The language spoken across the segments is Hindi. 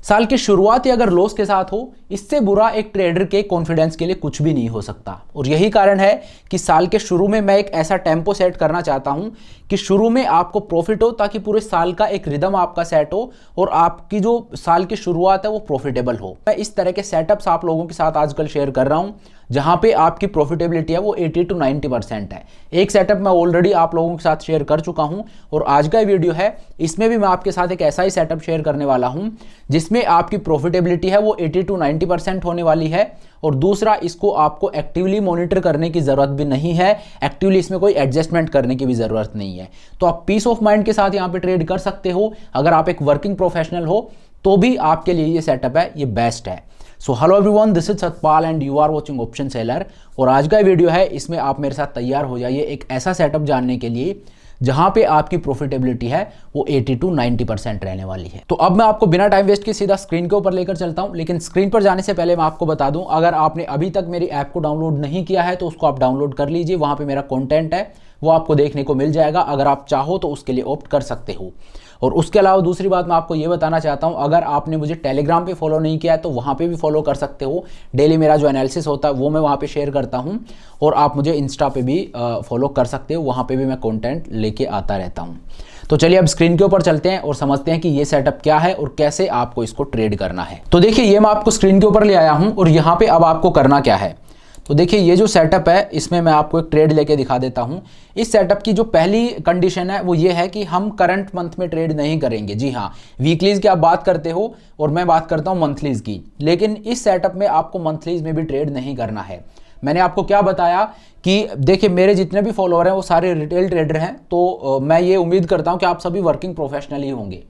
साल की शुरुआत ही अगर लॉस के साथ हो, इससे बुरा एक ट्रेडर के कॉन्फिडेंस के लिए कुछ भी नहीं हो सकता। और यही कारण है कि साल के शुरू में मैं एक ऐसा टेम्पो सेट करना चाहता हूं कि शुरू में आपको प्रॉफिट हो, ताकि पूरे साल का एक रिदम आपका सेट हो और आपकी जो साल की शुरुआत है वो प्रॉफिटेबल हो। मैं इस तरह के सेटअप्स आप लोगों के साथ आजकल शेयर कर रहा हूं जहां पे आपकी प्रॉफिटेबिलिटी है वो 80 to 90% है। एक सेटअप मैं ऑलरेडी आप लोगों के साथ शेयर कर चुका हूं और आज का वीडियो है इसमें भी मैं आपके साथ एक ऐसा ही सेटअप शेयर करने वाला हूं जिसमें आपकी प्रॉफिटेबिलिटी है वो 80 to 90% होने वाली है। और दूसरा, इसको आपको एक्टिवली मॉनिटर करने की जरूरत भी नहीं है, एक्टिवली इसमें कोई एडजस्टमेंट करने की भी जरूरत नहीं है। तो आप पीस ऑफ माइंड के साथ यहाँ पे ट्रेड कर सकते हो। अगर आप एक वर्किंग प्रोफेशनल हो तो भी आपके लिए ये सेटअप है, ये बेस्ट है। So hello everyone, this is Satpal and you are watching option seller. और आज का वीडियो है, इसमें आप मेरे साथ तैयार हो जाइए एक ऐसा सेटअप जानने के लिए जहां पे आपकी प्रॉफिटेबिलिटी है वो 80 to 90% रहने वाली है। तो अब मैं आपको बिना टाइम वेस्ट के सीधा स्क्रीन के ऊपर लेकर चलता हूं। लेकिन स्क्रीन पर जाने से पहले मैं आपको बता दूं, अगर आपने अभी तक मेरी ऐप को डाउनलोड नहीं किया है तो उसको आप डाउनलोड कर लीजिए। वहां पे मेरा कंटेंट है वो आपको देखने को मिल जाएगा। अगर आप चाहो तो उसके लिए ऑप्ट कर सकते हो। और उसके अलावा दूसरी बात मैं आपको ये बताना चाहता हूं, अगर आपने मुझे टेलीग्राम पे फॉलो नहीं किया है तो वहां पे भी फॉलो कर सकते हो। डेली मेरा जो एनालिसिस होता है वो मैं वहां पे शेयर करता हूं। और आप मुझे इंस्टा पे भी फॉलो कर सकते हो, वहां पे भी मैं कंटेंट लेके आता रहता हूं। तो चलिए अब स्क्रीन के ऊपर चलते हैं और समझते हैं कि ये सेटअप क्या है और कैसे आपको इसको ट्रेड करना है। तो देखिए, ये मैं आपको स्क्रीन के ऊपर ले आया हूं और यहाँ पे अब आपको करना क्या है। तो देखिए, ये जो सेटअप है इसमें मैं आपको एक ट्रेड लेके दिखा देता हूं। इस सेटअप की जो पहली कंडीशन है वो ये है कि हम करंट मंथ में ट्रेड नहीं करेंगे। जी हाँ, वीकलीज की आप बात करते हो और मैं बात करता हूं मंथलीज की, लेकिन इस सेटअप में आपको मंथलीज में भी ट्रेड नहीं करना है। मैंने आपको क्या बताया कि देखिए, मेरे जितने भी फॉलोअर हैं वो सारे रिटेल ट्रेडर हैं। तो मैं ये उम्मीद करता हूं कि आप सभी वर्किंग प्रोफेशनल ही होंगे।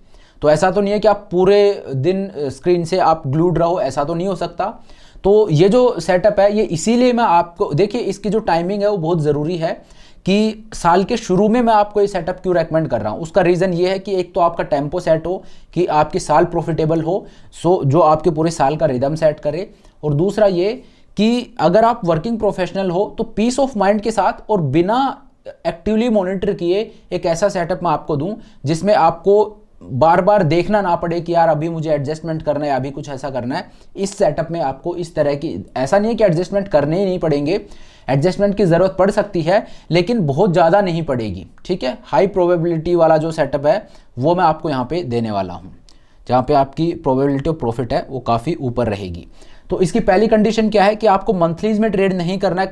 तो ऐसा तो नहीं है कि आप पूरे दिन स्क्रीन से आप ग्लूड रहो, ऐसा तो नहीं हो सकता। तो ये जो सेटअप है ये इसीलिए मैं आपको, देखिए इसकी जो टाइमिंग है वो बहुत ज़रूरी है कि साल के शुरू में मैं आपको ये सेटअप क्यों रेकमेंड कर रहा हूँ। उसका रीज़न ये है कि एक तो आपका टेम्पो सेट हो कि आपकी साल प्रॉफिटेबल हो, सो जो आपके पूरे साल का रिदम सेट करे। और दूसरा ये कि अगर आप वर्किंग प्रोफेशनल हो तो पीस ऑफ माइंड के साथ और बिना एक्टिवली मॉनिटर किए एक ऐसा सेटअप मैं आपको दूँ जिसमें आपको बार बार देखना ना पड़े कि यार अभी मुझे एडजस्टमेंट करना है, अभी कुछ ऐसा करना है। इस सेटअप में आपको इस तरह की, ऐसा नहीं है कि एडजस्टमेंट करने ही नहीं पड़ेंगे, एडजस्टमेंट की ज़रूरत पड़ सकती है लेकिन बहुत ज़्यादा नहीं पड़ेगी। ठीक है, हाई प्रोबेबिलिटी वाला जो सेटअप है वो मैं आपको यहाँ पे देने वाला हूँ, जहाँ पे आपकी प्रोबेबिलिटी ऑफ प्रॉफिट है वो काफ़ी ऊपर रहेगी। तो इसकी पहली कंडीशन क्या है कि आपको मंथलीज में ट्रेड नहीं करना है,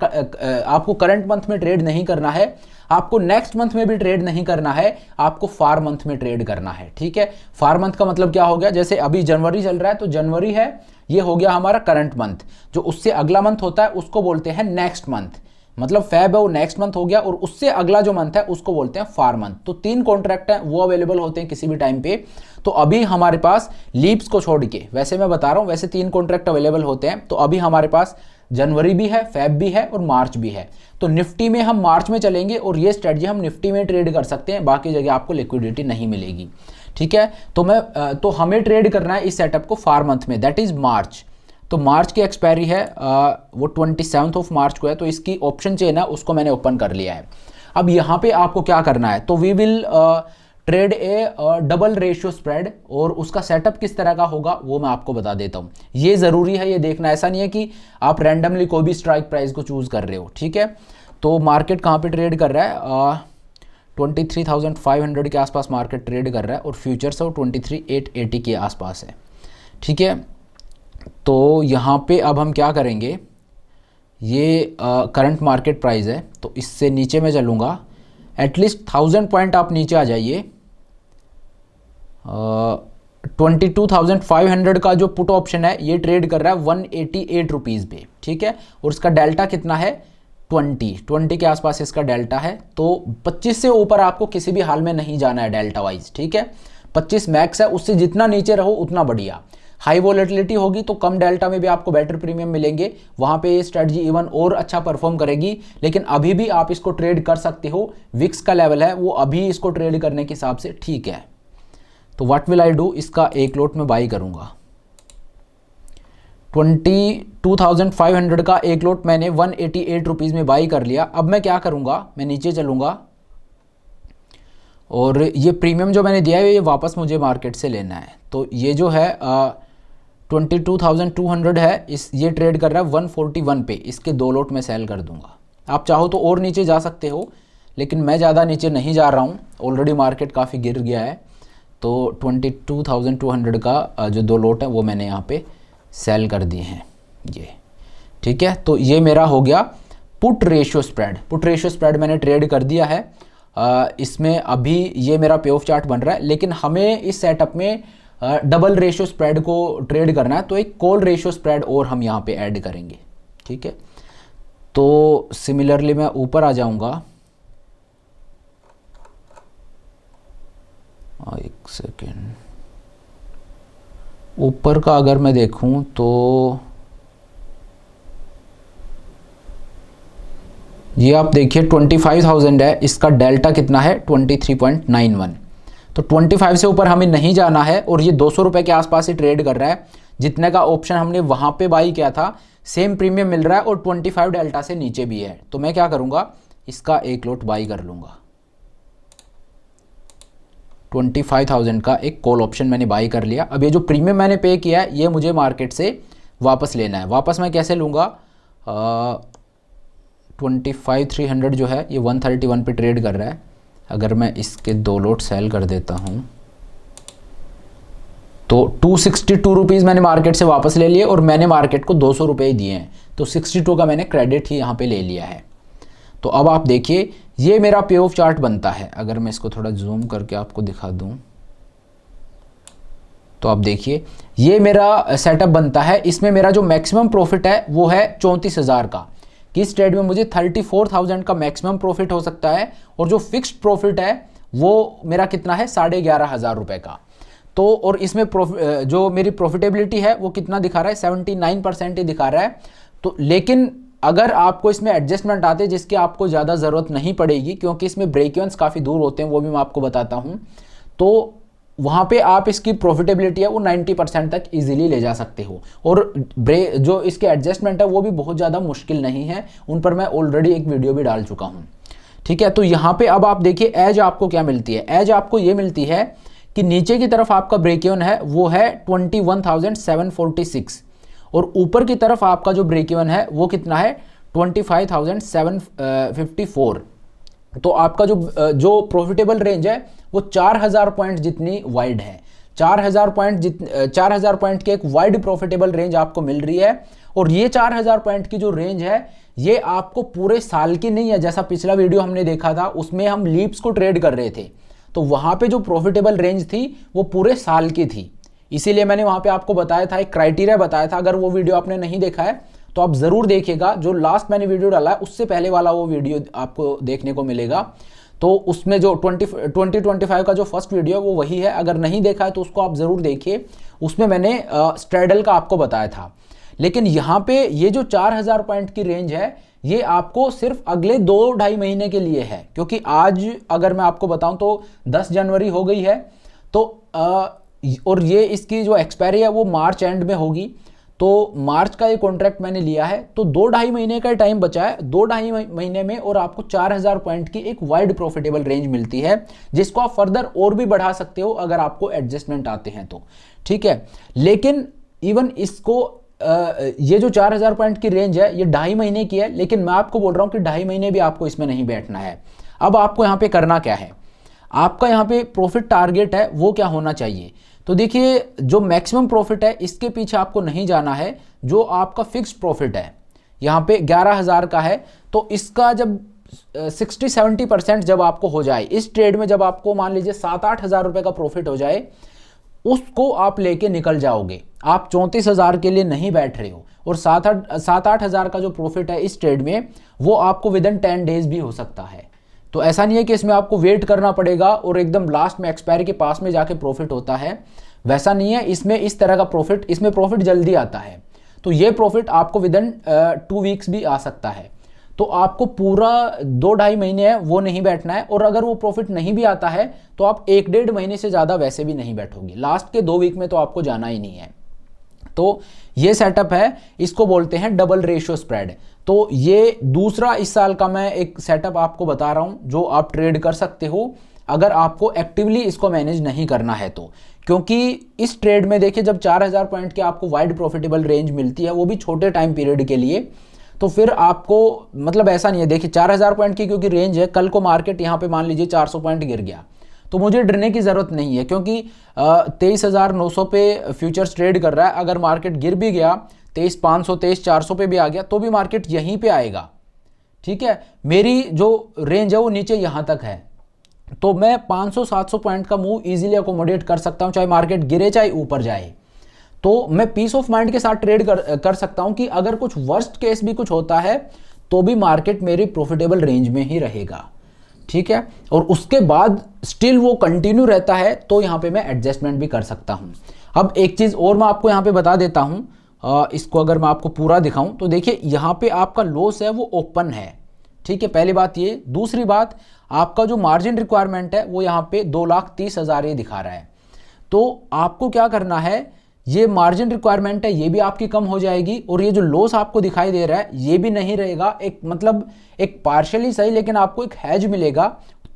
आपको करंट मंथ में ट्रेड नहीं करना है, आपको नेक्स्ट मंथ में भी ट्रेड नहीं करना है, आपको फार मंथ में ट्रेड करना है। ठीक है, फार मंथ का मतलब क्या हो गया, जैसे अभी जनवरी चल रहा है तो जनवरी है, ये हो गया हमारा करंट मंथ। जो उससे अगला मंथ होता है उसको बोलते हैं नेक्स्ट मंथ, मतलब फेब है वो नेक्स्ट मंथ हो गया, और उससे अगला जो मंथ है उसको बोलते हैं फार मंथ। तो 3 कॉन्ट्रैक्ट हैं वो अवेलेबल होते हैं किसी भी टाइम पे। तो अभी हमारे पास लीप्स को छोड़ के, वैसे मैं बता रहा हूं, वैसे 3 कॉन्ट्रैक्ट अवेलेबल होते हैं। तो अभी हमारे पास जनवरी भी है, फेब भी है और मार्च भी है। तो निफ्टी में हम मार्च में चलेंगे और ये स्ट्रेटजी हम निफ्टी में ट्रेड कर सकते हैं, बाकी जगह आपको लिक्विडिटी नहीं मिलेगी। ठीक है, तो हमें ट्रेड करना है इस सेटअप को फार मंथ में, दैट इज मार्च। तो मार्च की एक्सपायरी है वो 27 ऑफ मार्च को है। तो इसकी ऑप्शन चेन है उसको मैंने ओपन कर लिया है। अब यहाँ पे आपको क्या करना है, तो we will trade a double ratio spread, और उसका सेटअप किस तरह का होगा वो मैं आपको बता देता हूँ। ये ज़रूरी है ये देखना, ऐसा नहीं है कि आप रैंडमली कोई भी स्ट्राइक प्राइस को चूज़ कर रहे हो। ठीक है, तो मार्केट कहाँ पे ट्रेड कर रहा है, 23,500 के आसपास मार्केट ट्रेड कर रहा है और फ्यूचर्स है वो 23,880 के आसपास है। ठीक है, तो यहाँ पे अब हम क्या करेंगे, ये करंट मार्केट प्राइस है तो इससे नीचे मैं चलूँगा, एटलीस्ट 1000 पॉइंट आप नीचे आ जाइए। 22,500 का जो पुट ऑप्शन है ये ट्रेड कर रहा है 188 रुपीज़ पे। ठीक है, और इसका डेल्टा कितना है, 20 के आसपास इसका डेल्टा है। तो 25 से ऊपर आपको किसी भी हाल में नहीं जाना है डेल्टा वाइज। ठीक है, 25 मैक्स है, उससे जितना नीचे रहो उतना बढ़िया। हाई वॉलेटिलिटी होगी तो कम डेल्टा में भी आपको बेटर प्रीमियम मिलेंगे, वहां पे ये स्ट्रेटजी इवन और अच्छा परफॉर्म करेगी। लेकिन अभी भी आप इसको ट्रेड कर सकते हो, विक्स का लेवल है वो अभी इसको ट्रेड करने के हिसाब से ठीक है। तो व्हाट विल आई डू, इसका एक लॉट में बाई करूंगा। 22,500 का एक लॉट मैंने 188 रुपीज़ में बाई कर लिया। अब मैं क्या करूंगा, मैं नीचे चलूंगा और ये प्रीमियम जो मैंने दिया है ये वापस मुझे मार्केट से लेना है। तो ये जो है 22,200 है, इस ये ट्रेड कर रहा है 141 पे, इसके 2 लॉट में सेल कर दूंगा। आप चाहो तो और नीचे जा सकते हो, लेकिन मैं ज़्यादा नीचे नहीं जा रहा हूँ, ऑलरेडी मार्केट काफ़ी गिर गया है। तो 22,200 का जो 2 लॉट है वो मैंने यहाँ पे सेल कर दिए हैं ये, ठीक है। तो ये मेरा हो गया put ratio spread. Put ratio spread मैंने ट्रेड कर दिया है। इसमें अभी ये मेरा पे ऑफ चार्ट बन रहा है, लेकिन हमें इस सेटअप में डबल रेशियो स्प्रेड को ट्रेड करना है, तो एक कॉल रेशियो स्प्रेड और हम यहाँ पे ऐड करेंगे, ठीक है। तो सिमिलरली मैं ऊपर आ जाऊँगा, एक सेकेंड, ऊपर का अगर मैं देखूं तो ये आप देखिए 25,000 है, इसका डेल्टा कितना है 23.91। तो 25 से ऊपर हमें नहीं जाना है, और ये 200 रुपये के आसपास ही ट्रेड कर रहा है। जितने का ऑप्शन हमने वहाँ पे बाई किया था सेम प्रीमियम मिल रहा है, और 25 डेल्टा से नीचे भी है। तो मैं क्या करूँगा, इसका एक लॉट बाई कर लूँगा। 25,000 का एक कॉल ऑप्शन मैंने बाई कर लिया। अब ये जो प्रीमियम मैंने पे किया है ये मुझे मार्केट से वापस लेना है। वापस मैं कैसे लूँगा, 25,300 जो है ये 131 पे ट्रेड कर रहा है। अगर मैं इसके 2 लॉट सेल कर देता हूँ तो 262 रुपीज़ मैंने मार्केट से वापस ले लिए, और मैंने मार्केट को 200 रुपये ही दिए हैं, तो 62 का मैंने क्रेडिट ही यहाँ पे ले लिया है। तो अब आप देखिए ये मेरा पे ऑफ चार्ट बनता है। अगर मैं इसको थोड़ा जूम करके आपको दिखा दूं तो आप देखिए ये मेरा सेटअप बनता है। इसमें मेरा जो मैक्सिमम प्रॉफिट है वो है 34,000 का, कि इस ट्रेड में मुझे 34,000 का मैक्सिमम प्रॉफिट हो सकता है, और जो फिक्स्ड प्रॉफिट है वो मेरा कितना है 11,500 रुपये का। तो और इसमें जो मेरी प्रॉफिटेबिलिटी है वो कितना दिखा रहा है 79% ही दिखा रहा है। तो लेकिन अगर आपको इसमें एडजस्टमेंट आते हैं जिसकी आपको ज़्यादा ज़रूरत नहीं पड़ेगी, क्योंकि इसमें ब्रेक इवन्स काफ़ी दूर होते हैं, वो भी मैं आपको बताता हूँ, तो वहाँ पे आप इसकी प्रॉफिटेबिलिटी है वो 90% तक इजीली ले जा सकते हो। और जो इसके एडजस्टमेंट है वो भी बहुत ज़्यादा मुश्किल नहीं है, उन पर मैं ऑलरेडी एक वीडियो भी डाल चुका हूँ, ठीक है। तो यहाँ पे अब आप देखिए एज आपको क्या मिलती है। एज आपको ये मिलती है कि नीचे की तरफ आपका ब्रेक इवन है वो है 21,746, और ऊपर की तरफ आपका जो ब्रेक इवन है वो कितना है 25,754। तो आपका जो प्रॉफिटेबल रेंज है वो 4,000 पॉइंट जितनी वाइड है। 4,000 पॉइंट की एक वाइड प्रॉफिटेबल रेंज आपको मिल रही है। और ये 4,000 पॉइंट की जो रेंज है ये आपको पूरे साल की नहीं है। जैसा पिछला वीडियो हमने देखा था उसमें हम लीप्स को ट्रेड कर रहे थे, तो वहां पे जो प्रॉफिटेबल रेंज थी वो पूरे साल की थी। इसीलिए मैंने वहां पे आपको बताया था, एक क्राइटेरिया बताया था। अगर वो वीडियो आपने नहीं देखा है तो आप ज़रूर देखिएगा। जो लास्ट मैंने वीडियो डाला है उससे पहले वाला वो वीडियो आपको देखने को मिलेगा। तो उसमें जो 2025 का जो फर्स्ट वीडियो है वो वही है। अगर नहीं देखा है तो उसको आप ज़रूर देखिए, उसमें मैंने स्ट्रैडल का आपको बताया था। लेकिन यहाँ पे ये जो 4,000 पॉइंट की रेंज है ये आपको सिर्फ अगले 2-2.5 महीने के लिए है, क्योंकि आज अगर मैं आपको बताऊं तो 10 जनवरी हो गई है। तो और ये इसकी जो एक्सपायरी है वो मार्च एंड में होगी। तो मार्च का ये कॉन्ट्रैक्ट मैंने लिया है, तो 2-2.5 महीने का टाइम बचा है। 2-2.5 महीने में और आपको 4,000 पॉइंट की एक वाइड प्रॉफिटेबल रेंज मिलती है, जिसको आप फर्दर और भी बढ़ा सकते हो अगर आपको एडजस्टमेंट आते हैं तो, ठीक है। लेकिन इवन इसको ये जो 4,000 पॉइंट की रेंज है ये 2.5 महीने की है, लेकिन मैं आपको बोल रहा हूं कि 2.5 महीने भी आपको इसमें नहीं बैठना है। अब आपको यहां पे करना क्या है, आपका यहां पे प्रॉफिट टारगेट है वो क्या होना चाहिए। तो देखिए जो मैक्सिमम प्रॉफिट है इसके पीछे आपको नहीं जाना है। जो आपका फिक्स्ड प्रॉफिट है यहाँ पे 11,000 का है, तो इसका जब 60-70% जब आपको हो जाए इस ट्रेड में, जब आपको मान लीजिए 7-8 हज़ार रुपये का प्रॉफिट हो जाए, उसको आप लेके निकल जाओगे। आप 34,000 के लिए नहीं बैठ रहे हो, और 7-8 हज़ार का जो प्रॉफिट है इस ट्रेड में वो आपको विदिन 10 डेज भी हो सकता है। तो ऐसा नहीं है कि इसमें आपको वेट करना पड़ेगा और एकदम लास्ट में एक्सपायरी के पास में जाके प्रॉफिट होता है, वैसा नहीं है। इसमें इस तरह का प्रॉफिट, इसमें प्रॉफिट जल्दी आता है। तो ये प्रॉफिट आपको विदिन 2 वीक्स भी आ सकता है। तो आपको पूरा 2-2.5 महीने है वो नहीं बैठना है, और अगर वो प्रॉफिट नहीं भी आता है तो आप 1-1.5 महीने से ज़्यादा वैसे भी नहीं बैठोगे। लास्ट के 2 वीक में तो आपको जाना ही नहीं है। तो ये सेटअप है, इसको बोलते हैं डबल रेशियो स्प्रेड। तो ये दूसरा इस साल का मैं एक सेटअप आपको बता रहा हूं जो आप ट्रेड कर सकते हो अगर आपको एक्टिवली इसको मैनेज नहीं करना है तो। क्योंकि इस ट्रेड में देखिए जब 4000 पॉइंट की आपको वाइड प्रॉफिटेबल रेंज मिलती है, वो भी छोटे टाइम पीरियड के लिए, तो फिर आपको मतलब ऐसा नहीं है, देखिए 4000 पॉइंट की क्योंकि रेंज है, कल को मार्केट यहाँ पे मान लीजिए 400 पॉइंट गिर गया तो मुझे डरने की ज़रूरत नहीं है, क्योंकि 23,900 पे फ्यूचर्स ट्रेड कर रहा है। अगर मार्केट गिर भी गया 23,500 23,400 पे भी आ गया तो भी मार्केट यहीं पे आएगा, ठीक है। मेरी जो रेंज है वो नीचे यहाँ तक है, तो मैं 500-700 पॉइंट का मूव इजीली अकोमोडेट कर सकता हूँ, चाहे मार्केट गिरे चाहे ऊपर जाए। तो मैं पीस ऑफ माइंड के साथ ट्रेड कर सकता हूँ कि अगर कुछ वर्स्ट केस भी कुछ होता है तो भी मार्केट मेरी प्रॉफिटेबल रेंज में ही रहेगा, ठीक है। और उसके बाद स्टिल वो कंटिन्यू रहता है तो यहाँ पे मैं एडजस्टमेंट भी कर सकता हूँ। अब एक चीज़ और मैं आपको यहाँ पे बता देता हूँ, इसको अगर मैं आपको पूरा दिखाऊं तो देखिए यहाँ पे आपका लॉस है वो ओपन है, ठीक है, पहली बात ये। दूसरी बात, आपका जो मार्जिन रिक्वायरमेंट है वो यहाँ पे 2,30,000 ये दिखा रहा है। तो आपको क्या करना है, ये मार्जिन रिक्वायरमेंट है ये भी आपकी कम हो जाएगी, और ये जो लॉस आपको दिखाई दे रहा है ये भी नहीं रहेगा, एक मतलब एक पार्शियली सही लेकिन आपको एक हैज मिलेगा।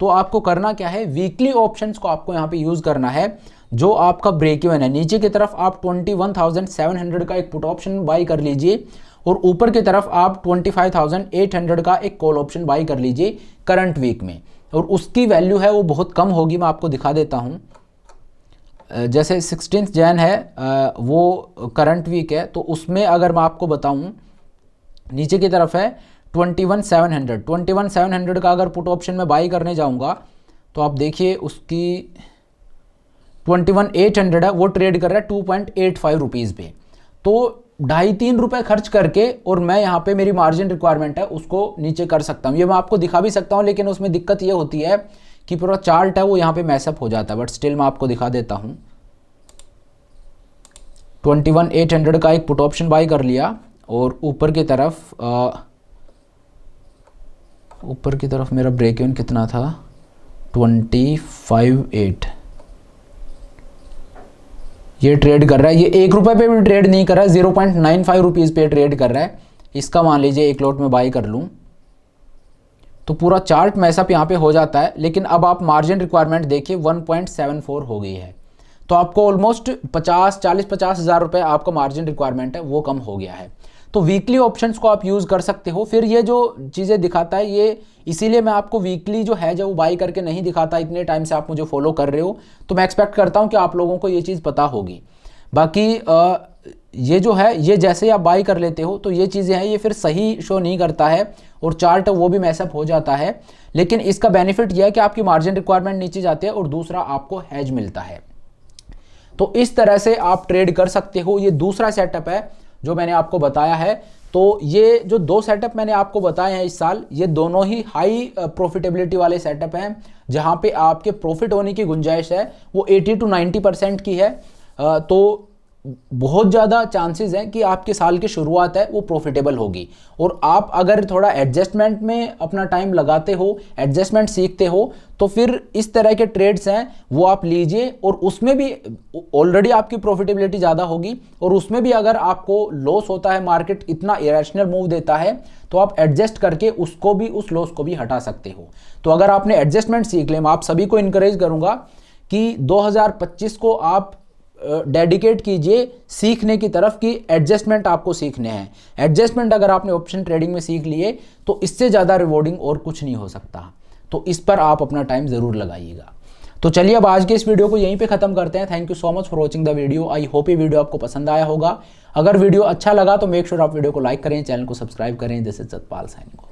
तो आपको करना क्या है, वीकली ऑप्शंस को आपको यहाँ पे यूज करना है। जो आपका ब्रेक इवन है नीचे की तरफ आप 21,700 का एक पुट ऑप्शन बाई कर लीजिए, और ऊपर की तरफ आप 25,800 का एक कॉल ऑप्शन बाई कर लीजिए करंट वीक में, और उसकी वैल्यू है वो बहुत कम होगी। मैं आपको दिखा देता हूँ, जैसे 16 जैन है वो करंट वीक है, तो उसमें अगर मैं आपको बताऊं नीचे की तरफ है 21,700 का अगर पुट ऑप्शन में बाई करने जाऊंगा तो आप देखिए उसकी 21,800 है, वो ट्रेड कर रहा है 2.85 रुपीज़ पे। तो 2.5-3 रुपये खर्च करके और मैं यहाँ पे मेरी मार्जिन रिक्वायरमेंट है उसको नीचे कर सकता हूँ। ये मैं आपको दिखा भी सकता हूँ, लेकिन उसमें दिक्कत ये होती है कि पूरा चार्ट है वो यहाँ पे मैसअप हो जाता है, बट स्टिल मैं आपको दिखा देता हूँ। 21,800 का एक पुट ऑप्शन बाई कर लिया, और ऊपर की तरफ मेरा ब्रेक इवन कितना था, 25,800 ये ट्रेड कर रहा है। ये 1 रुपये पे भी ट्रेड नहीं कर रहा है, 0.95 रुपीज़ पे ट्रेड कर रहा है। इसका मान लीजिए एक लॉट में बाई कर लूँ तो पूरा चार्ट मैसअप यहाँ पे हो जाता है। लेकिन अब आप मार्जिन रिक्वायरमेंट देखिए 1.74 हो गई है, तो आपको ऑलमोस्ट 40-50 हज़ार रुपये आपका मार्जिन रिक्वायरमेंट है वो कम हो गया है। तो वीकली ऑप्शंस को आप यूज़ कर सकते हो। फिर ये जो चीज़ें दिखाता है ये इसीलिए मैं आपको वीकली जो है जो बाई करके नहीं दिखाता, इतने टाइम से आप मुझे फॉलो कर रहे हो तो मैं एक्सपेक्ट करता हूँ कि आप लोगों को ये चीज़ पता होगी। बाकी ये जो है ये जैसे आप बाई कर लेते हो तो ये चीज़ें हैं ये फिर सही शो नहीं करता है, और चार्ट वो भी मैसअप हो जाता है। लेकिन इसका बेनिफिट यह है कि आपकी मार्जिन रिक्वायरमेंट नीचे जाती है और दूसरा आपको हैज मिलता है। तो इस तरह से आप ट्रेड कर सकते हो। ये दूसरा सेटअप है जो मैंने आपको बताया है। तो ये जो 2 सेटअप मैंने आपको बताए हैं इस साल, ये दोनों ही हाई प्रॉफिटेबिलिटी वाले सेटअप हैं, जहां पे आपके प्रॉफिट होने की गुंजाइश है वो 80-90% की है। तो बहुत ज़्यादा चांसेस हैं कि आपके साल की शुरुआत है वो प्रॉफिटेबल होगी। और आप अगर थोड़ा एडजस्टमेंट में अपना टाइम लगाते हो, एडजस्टमेंट सीखते हो, तो फिर इस तरह के ट्रेड्स हैं वो आप लीजिए, और उसमें भी ऑलरेडी आपकी प्रॉफिटेबिलिटी ज़्यादा होगी। और उसमें भी अगर आपको लॉस होता है, मार्केट इतना इरेशनल मूव देता है, तो आप एडजस्ट करके उसको भी, उस लॉस को भी हटा सकते हो। तो अगर आपने एडजस्टमेंट सीख लिया, मैं आप सभी को इनकरेज करूँगा कि 2025 को आप डेडिकेट कीजिए सीखने की तरफ कि एडजस्टमेंट आपको सीखने हैं। एडजस्टमेंट अगर आपने ऑप्शन ट्रेडिंग में सीख लिए तो इससे ज़्यादा रिवॉर्डिंग और कुछ नहीं हो सकता। तो इस पर आप अपना टाइम ज़रूर लगाइएगा। तो चलिए अब आज के इस वीडियो को यहीं पे ख़त्म करते हैं। Thank you so much for watching the video. I hope ये वीडियो आपको पसंद आया होगा। अगर वीडियो अच्छा लगा तो मेक श्योर आप वीडियो को लाइक करें, चैनल को सब्सक्राइब करें। This is Satpal signing off.